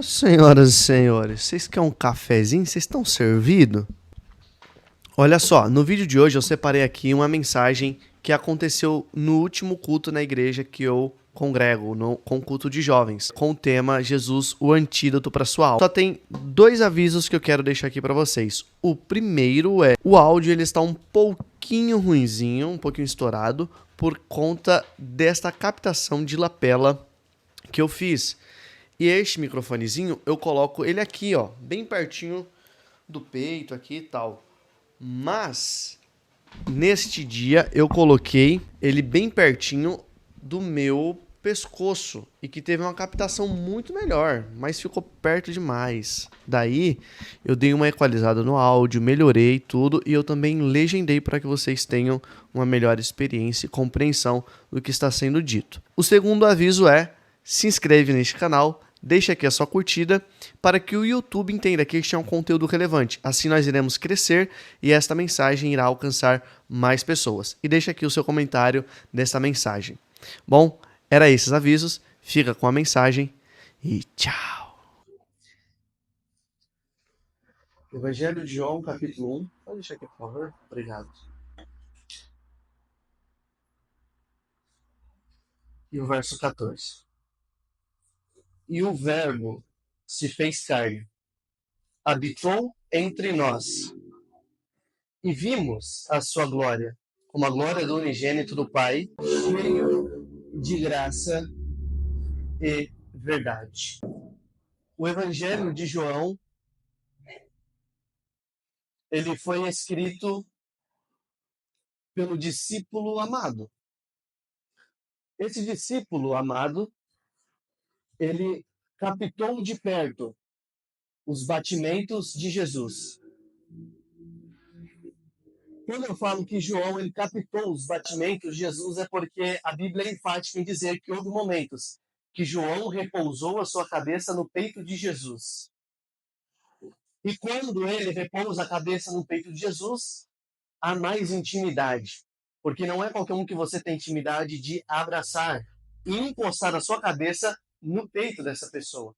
Senhoras e senhores, vocês querem um cafezinho? Vocês estão servidos? Olha só, no vídeo de hoje eu separei aqui uma mensagem que aconteceu no último culto na igreja que eu congrego, com o culto de jovens, com o tema Jesus, o antídoto para sua alma. Só tem dois avisos que eu quero deixar aqui para vocês. O primeiro é, o áudio ele está um pouquinho ruinzinho, um pouquinho estourado, por conta desta captação de lapela que eu fiz. E este microfonezinho, eu coloco ele aqui, ó, bem pertinho do peito aqui e tal. Mas, neste dia, eu coloquei ele bem pertinho do meu pescoço. E que teve uma captação muito melhor, mas ficou perto demais. Daí, eu dei uma equalizada no áudio, melhorei tudo. E eu também legendei para que vocês tenham uma melhor experiência e compreensão do que está sendo dito. O segundo aviso é, se inscreve neste canal, deixa aqui a sua curtida para que o YouTube entenda que este é um conteúdo relevante. Assim nós iremos crescer e esta mensagem irá alcançar mais pessoas. E deixa aqui o seu comentário dessa mensagem. Bom, era esses avisos. Fica com a mensagem e tchau. Evangelho de João, capítulo 1. Pode deixar aqui, por favor. Obrigado. E o verso 14. E o Verbo se fez carne, habitou entre nós, e vimos a sua glória, como a glória do unigênito do Pai, cheio de graça e verdade. O Evangelho de João, ele foi escrito pelo discípulo amado. Esse discípulo amado, ele captou de perto os batimentos de Jesus. Quando eu falo que João ele captou os batimentos de Jesus, é porque a Bíblia é enfática em dizer que houve momentos que João repousou a sua cabeça no peito de Jesus. E quando ele repousa a cabeça no peito de Jesus, há mais intimidade. Porque não é qualquer um que você tem intimidade de abraçar e encostar a sua cabeça no peito dessa pessoa.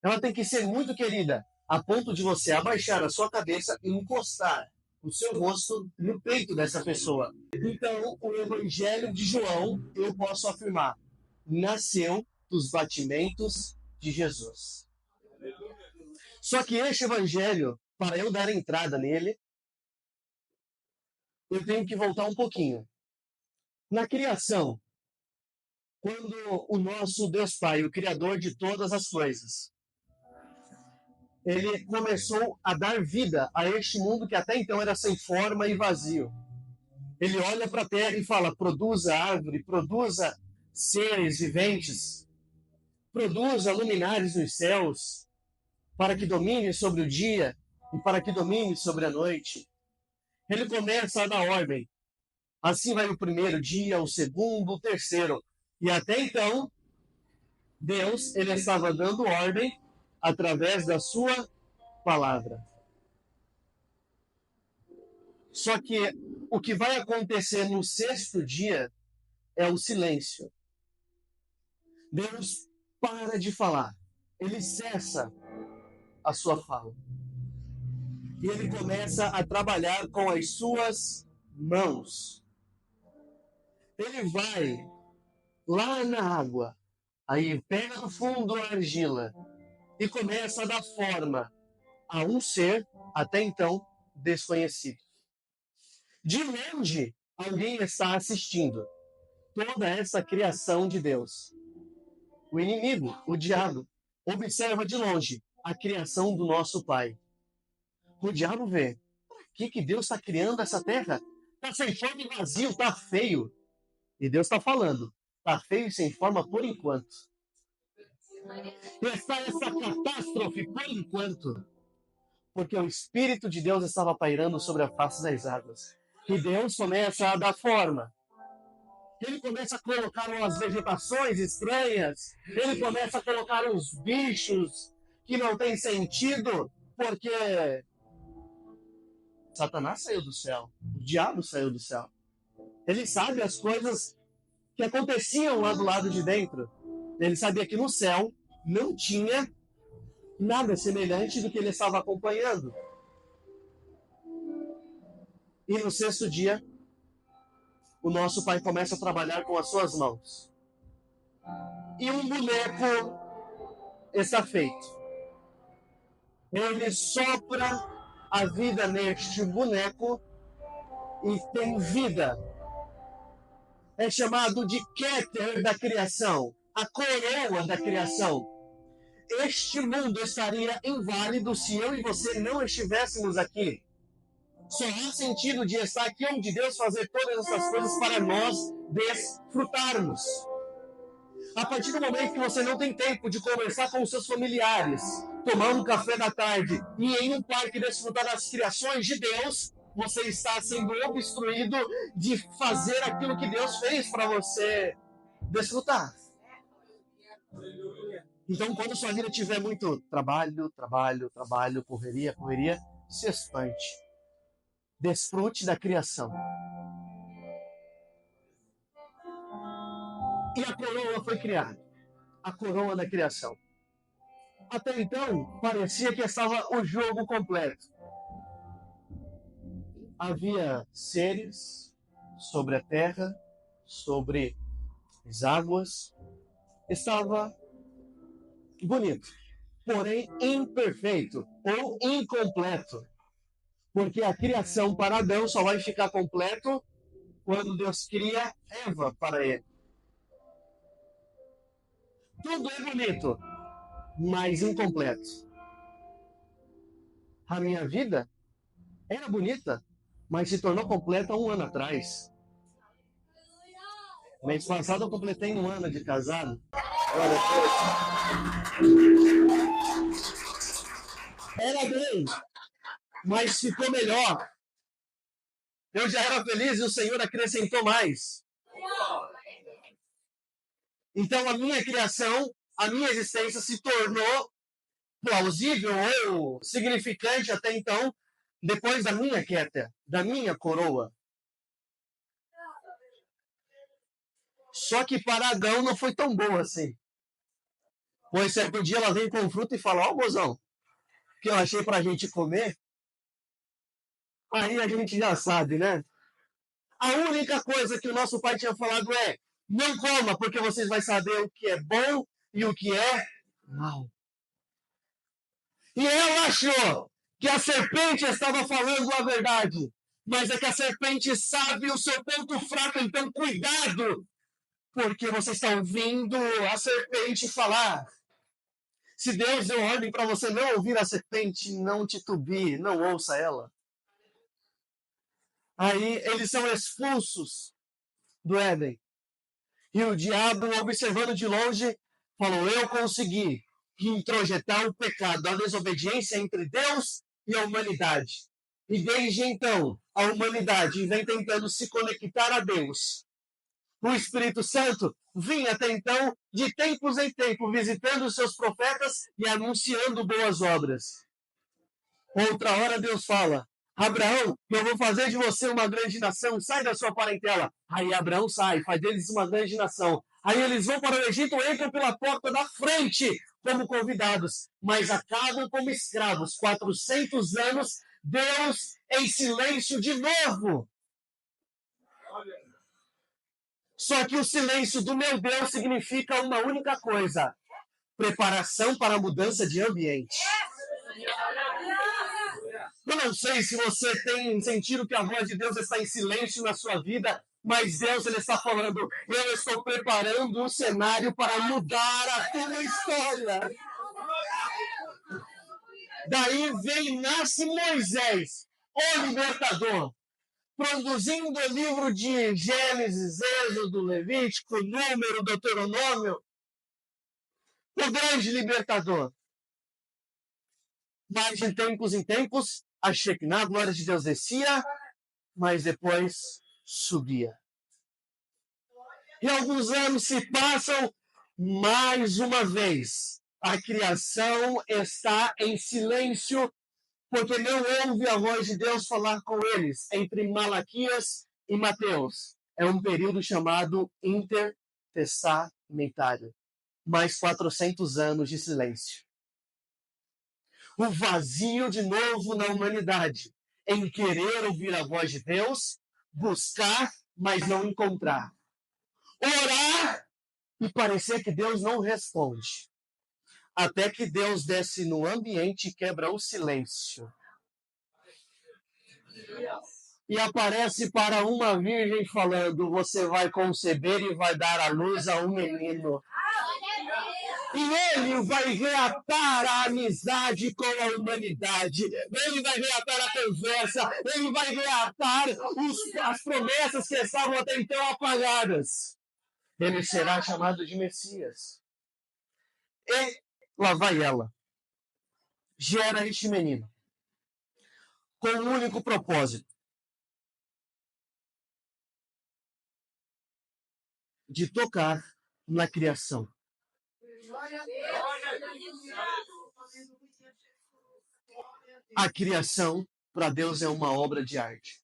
Ela tem que ser muito querida, a ponto de você abaixar a sua cabeça e encostar o seu rosto no peito dessa pessoa. Então, o Evangelho de João, eu posso afirmar, nasceu dos batimentos de Jesus. Só que este Evangelho, para eu dar entrada nele, eu tenho que voltar um pouquinho. Na criação, quando o nosso Deus Pai, o Criador de todas as coisas, ele começou a dar vida a este mundo que até então era sem forma e vazio. Ele olha para a terra e fala: produza árvore, produza seres viventes, produza luminares nos céus, para que domine sobre o dia e para que domine sobre a noite. Ele começa a dar ordem. Assim vai o primeiro dia, o segundo, o terceiro. E até então, Deus ele estava dando ordem através da sua palavra. Só que o que vai acontecer no sexto dia é o silêncio. Deus para de falar. Ele cessa a sua fala. E ele começa a trabalhar com as suas mãos. Ele vai lá na água, aí pega no fundo a argila e começa a dar forma a um ser até então desconhecido. De longe, alguém está assistindo toda essa criação de Deus. O inimigo, o diabo, observa de longe a criação do nosso Pai. O diabo vê, o que Deus está criando essa terra? Está sem forma e vazio, está feio. E Deus está falando, está feio e sem forma por enquanto. Está essa catástrofe por enquanto. Porque o Espírito de Deus estava pairando sobre a face das águas. E Deus começa a dar forma. Ele começa a colocar umas vegetações estranhas. Ele começa a colocar uns bichos que não têm sentido. Porque Satanás saiu do céu. O diabo saiu do céu. Ele sabe as coisas que aconteciam lá do lado de dentro. Ele sabia que no céu não tinha nada semelhante do que ele estava acompanhando. E no sexto dia, o nosso Pai começa a trabalhar com as suas mãos. E um boneco está feito. Ele sopra a vida neste boneco e tem vida. É chamado de Keter da criação, a coroa da criação. Este mundo estaria inválido se eu e você não estivéssemos aqui. Só há sentido de estar aqui onde Deus fazer todas essas coisas para nós desfrutarmos. A partir do momento que você não tem tempo de conversar com os seus familiares, tomar um café da tarde e em um parque desfrutar das criações de Deus, você está sendo obstruído de fazer aquilo que Deus fez para você desfrutar. Então, quando sua vida tiver muito trabalho, correria, se espante. Desfrute da criação. E a coroa foi criada. A coroa da criação. Até então, parecia que estava o jogo completo. Havia seres sobre a terra, sobre as águas. Estava bonito, porém imperfeito ou incompleto. Porque a criação para Adão só vai ficar completo quando Deus cria Eva para ele. Tudo é bonito, mas incompleto. A minha vida era bonita, mas se tornou completa 1 ano atrás. Mês passado eu completei 1 ano de casado. Era bem, mas ficou melhor. Eu já era feliz e o Senhor acrescentou mais. Então a minha criação, a minha existência se tornou plausível ou significante até então, depois da minha Keter, da minha coroa. Só que para Adão não foi tão bom assim. Pois certo dia ela vem com fruta e fala, ó, mozão, que eu achei pra gente comer. Aí a gente já sabe, né? A única coisa que o nosso pai tinha falado é, não coma, porque vocês vão saber o que é bom e o que é mal. E ela achou que a serpente estava falando a verdade. Mas é que a serpente sabe o seu ponto fraco, então cuidado, porque você está ouvindo a serpente falar. Se Deus deu ordem para você não ouvir a serpente, não titubie, não ouça ela. Aí eles são expulsos do Éden. E o diabo, observando de longe, falou, eu consegui introjetar o pecado, a desobediência entre Deus e a humanidade. E desde então, a humanidade vem tentando se conectar a Deus. O Espírito Santo vinha até então, de tempos em tempos, visitando os seus profetas e anunciando boas obras. Outra hora Deus fala, Abraão, eu vou fazer de você uma grande nação, sai da sua parentela. Aí Abraão sai, faz deles uma grande nação. Aí eles vão para o Egito, entram pela porta da frente como convidados, mas acabam como escravos. 400 anos, Deus em silêncio de novo. Só que o silêncio do meu Deus significa uma única coisa, preparação para a mudança de ambiente. Eu não sei se você tem sentido que a voz de Deus está em silêncio na sua vida, mas Deus ele está falando, eu estou preparando um cenário para mudar a tua história. Daí vem, nasce Moisés, o libertador, produzindo o livro de Gênesis, Êxodo, Levítico, Número, Deuteronômio, o grande libertador. Mas de tempos em tempos, a Shekinah, a glória de Deus descia, mas depois subia. E alguns anos se passam, mais uma vez, a criação está em silêncio, porque não ouve a voz de Deus falar com eles, entre Malaquias e Mateus. É um período chamado intertestamentário. Mais 400 anos de silêncio. o vazio de novo na humanidade, em querer ouvir a voz de Deus, buscar, mas não encontrar. Orar e parecer que Deus não responde. Até que Deus desce no ambiente e quebra o silêncio. E aparece para uma virgem falando: você vai conceber e vai dar à luz a um menino. E ele vai reatar a amizade com a humanidade. Ele vai reatar a conversa. Ele vai reatar as promessas que estavam até então apagadas. Ele será chamado de Messias. E lá vai ela. Gera este menino. Com um único propósito. De tocar na criação. A criação, para Deus, é uma obra de arte.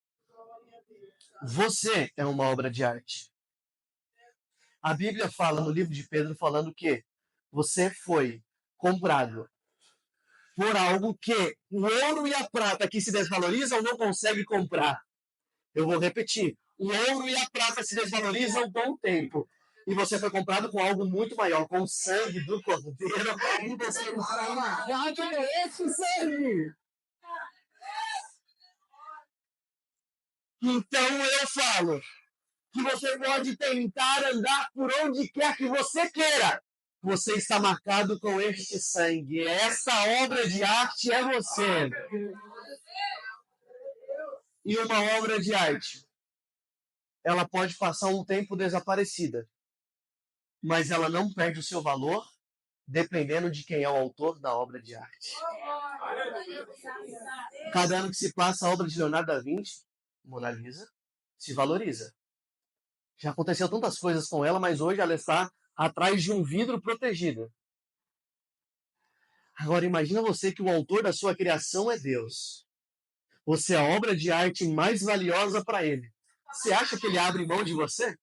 Você é uma obra de arte. A Bíblia fala no livro de Pedro, falando que você foi comprado por algo que o ouro e a prata que se desvalorizam não conseguem comprar. Eu vou repetir. O ouro e a prata se desvalorizam com o tempo. E você foi comprado com algo muito maior, com o sangue do Cordeiro. E você está amarrado com esse sangue. Então eu falo que você pode tentar andar por onde quer que você queira. Você está marcado com este sangue. Essa obra de arte é você. E uma obra de arte, ela pode passar um tempo desaparecida, mas ela não perde o seu valor dependendo de quem é o autor da obra de arte. Cada ano que se passa, a obra de Leonardo da Vinci, Mona Lisa, se valoriza. Já aconteceu tantas coisas com ela, mas hoje ela está atrás de um vidro protegido. Agora imagina você que o autor da sua criação é Deus. Você é a obra de arte mais valiosa para ele. Você acha que ele abre mão de você?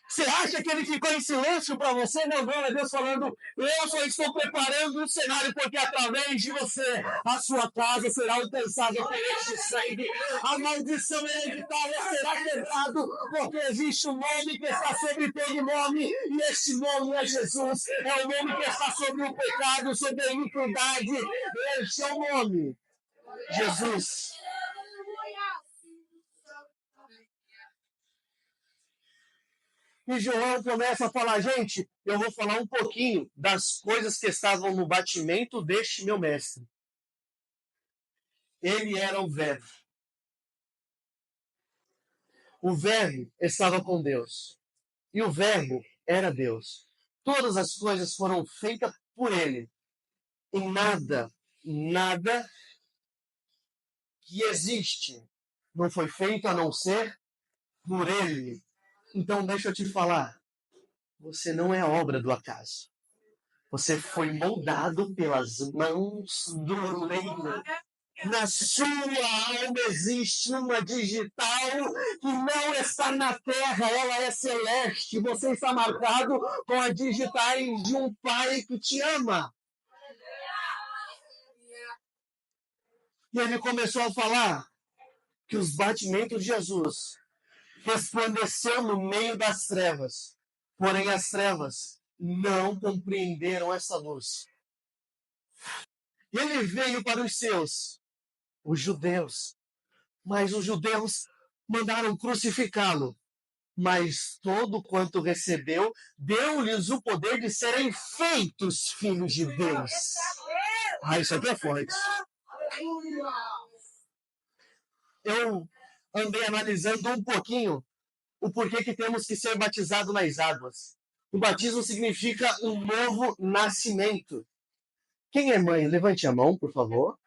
Você acha que ele ficou em silêncio para você? Não, não, é Deus falando: eu só estou preparando um cenário, porque através de você, a sua casa será alcançada por este sangue. A maldição hereditária será quebrada, porque existe um nome que está sobre todo nome, e este nome é Jesus. É o nome que está sobre o pecado, sobre a iniquidade. Este é o nome. Jesus. E João começa a falar: gente, eu vou falar um pouquinho das coisas que estavam no batimento deste meu mestre. Ele era o Verbo. O Verbo estava com Deus. E o Verbo era Deus. Todas as coisas foram feitas por ele. E nada que existe não foi feito a não ser por ele. Então deixa eu te falar. Você não é obra do acaso. Você foi moldado pelas mãos do oleiro. Na sua alma existe uma digital que não está na terra, ela é celeste. Você está marcado com a digitais de um pai que te ama. E ele começou a falar que os batimentos de Jesus resplandeceu no meio das trevas. Porém, as trevas não compreenderam essa luz. Ele veio para os seus, os judeus. Mas os judeus mandaram crucificá-lo. Mas todo quanto recebeu, deu-lhes o poder de serem feitos filhos de Deus. Isso aqui é forte. Eu andei analisando um pouquinho o porquê que temos que ser batizados nas águas. O batismo significa um novo nascimento. Quem é mãe? Levante a mão, por favor.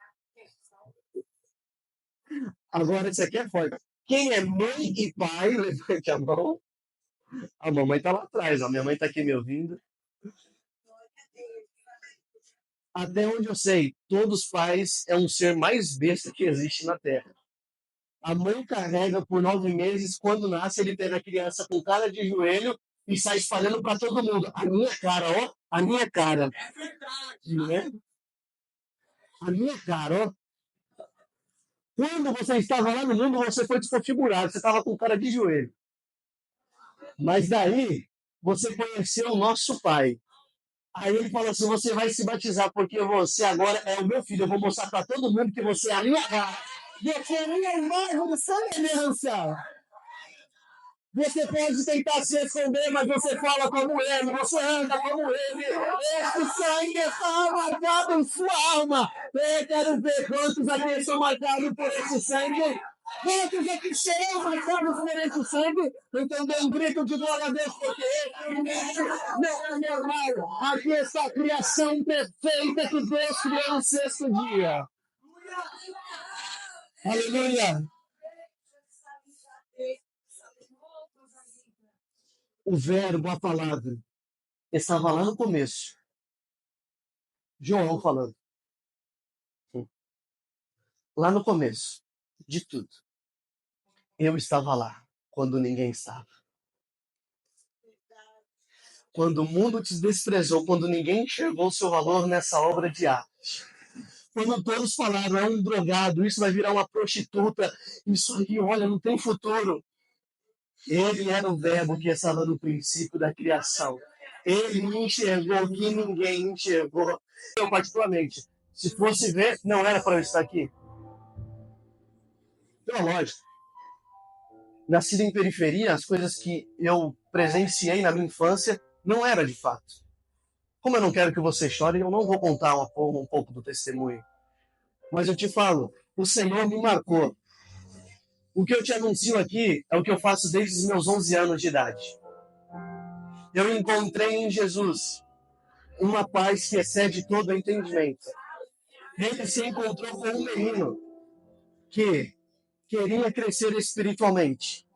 Agora, isso aqui é forte. Quem é mãe e pai? Levante a mão. A mamãe está lá atrás. A minha mãe está aqui me ouvindo. Até onde eu sei, todos os pais é um ser mais besta que existe na Terra. A mãe carrega por 9 meses, quando nasce, ele pega a criança com cara de joelho e sai espalhando para todo mundo. A minha cara, ó, a minha cara. aqui, né? A minha cara, ó. Quando você estava lá no mundo, você foi desconfigurado, você estava com cara de joelho. Mas daí, você conheceu o nosso pai. Aí ele falou assim: você vai se batizar, porque você agora é o meu filho. Eu vou mostrar para todo mundo que você é a minha cara. Você é a minha imagem de semelhança. Você pode tentar se esconder, mas você fala como ele, você anda como ele. Este sangue está marcado em sua alma. Eu quero ver quantos aqui são marcados por esse sangue. Quantos aqui serão marcados por esse sangue? Então dê um grito de glória a Deus, porque esse não é normal. Aqui está a criação perfeita que Deus criou no sexto dia. Aleluia. O verbo, a palavra, estava lá no começo. João falando. Lá no começo de tudo. Eu estava lá quando ninguém estava. Quando o mundo te desprezou, quando ninguém enxergou o seu valor nessa obra de arte. Quando todos falaram, é um drogado, isso vai virar uma prostituta, isso aí, olha, não tem futuro. Ele era o verbo que estava no princípio da criação. Ele me enxergou que ninguém enxergou. Eu, particularmente, se fosse ver, não era para eu estar aqui. Então, lógico. Nascido em periferia, as coisas que eu presenciei na minha infância não era de fato. Como eu não quero que você chore, eu não vou contar um pouco do testemunho. Mas eu te falo, o Senhor me marcou. O que eu te anuncio aqui é o que eu faço desde os meus 11 anos de idade. Eu encontrei em Jesus uma paz que excede todo entendimento. Ele se encontrou com um menino que queria crescer espiritualmente.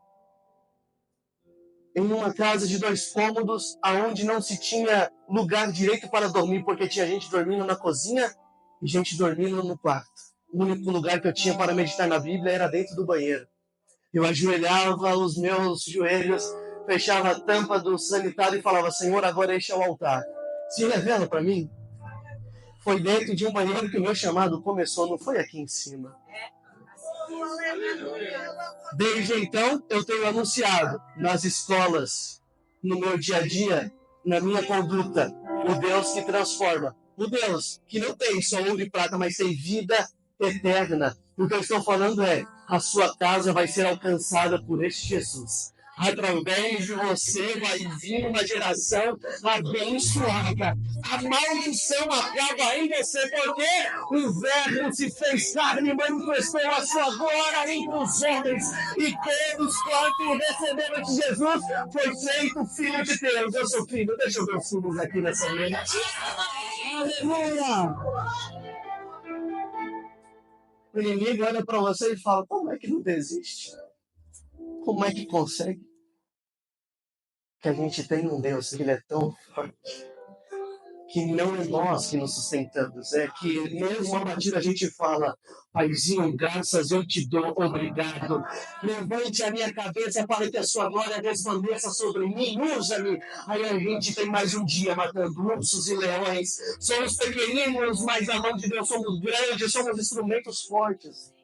Em uma casa de 2 cômodos, aonde não se tinha lugar direito para dormir, porque tinha gente dormindo na cozinha e gente dormindo no quarto. O único lugar que eu tinha para meditar na Bíblia era dentro do banheiro. Eu ajoelhava os meus joelhos, fechava a tampa do sanitário e falava: Senhor, agora este é o altar. Se revela para mim. Foi dentro de um banheiro que o meu chamado começou, não foi aqui em cima. Desde então, eu tenho anunciado nas escolas, no meu dia a dia, na minha conduta, o Deus que transforma. O Deus que não tem só ouro e prata, mas tem vida eterna. O que eu estou falando é: a sua casa vai ser alcançada por este Jesus. Através de você vai vir uma geração abençoada. A maldição acaba em você, porque o Verbo se fez carne e manifestou a sua glória entre os homens. E todos quanto receberam de Jesus foi feito filho de Deus. Eu sou filho. Deixa eu ver os filhos aqui nessa noite. Aleluia! O inimigo olha para você e fala: como é que não desiste? Como é que consegue? Que a gente tem um Deus que ele é tão forte, que não é nós que nos sustentamos, é que mesmo abatido a gente fala: Paizinho, graças eu te dou, obrigado. Levante a minha cabeça para que a sua glória resplandeça sobre mim, usa-me. Aí a gente tem mais um dia matando ursos e leões. Somos pequeninos, mas a mão de Deus somos grandes, somos instrumentos fortes.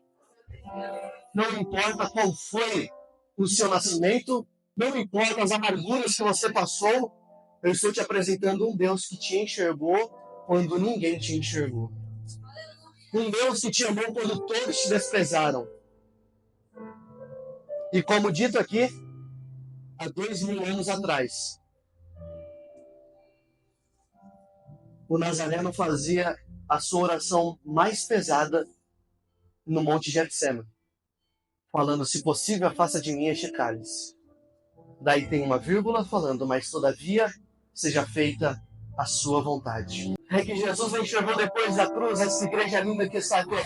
Não importa qual foi o seu nascimento, não importa as amarguras que você passou, eu estou te apresentando um Deus que te enxergou quando ninguém te enxergou. Um Deus que te amou quando todos te desprezaram. E como dito aqui, há 2000 anos atrás, o Nazareno fazia a sua oração mais pesada no Monte Getsemane, falando: se possível, afasta de mim este cálice. Daí tem uma vírgula falando: mas todavia seja feita a sua vontade. É que Jesus enxergou depois da cruz essa igreja linda que está aqui,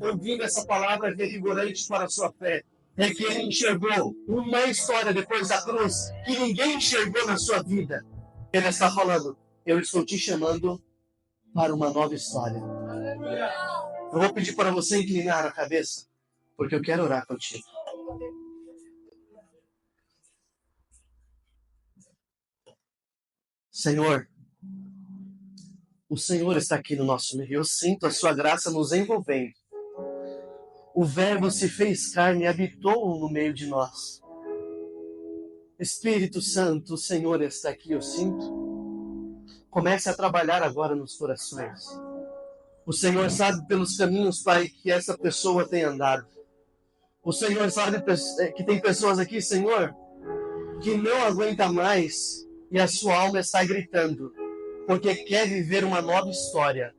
ouvindo essa palavra revigorante para a sua fé. É que ele enxergou uma história depois da cruz que ninguém enxergou na sua vida. Ele está falando: eu estou te chamando para uma nova história. Eu vou pedir para você inclinar a cabeça, porque eu quero orar contigo. Senhor, O Senhor está aqui no nosso meio. Eu sinto a sua graça nos envolvendo. O Verbo se fez carne e habitou no meio de nós. Espírito Santo, o Senhor está aqui, eu sinto. Comece a trabalhar agora nos corações. O Senhor sabe pelos caminhos, Pai, que essa pessoa tem andado. O Senhor sabe que tem pessoas aqui, Senhor, que não aguenta mais e a sua alma está gritando, porque quer viver uma nova história.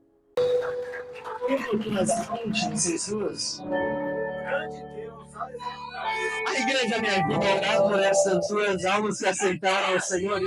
A igreja me ajuda a orar por essas duas almas que aceitaram ao Senhor.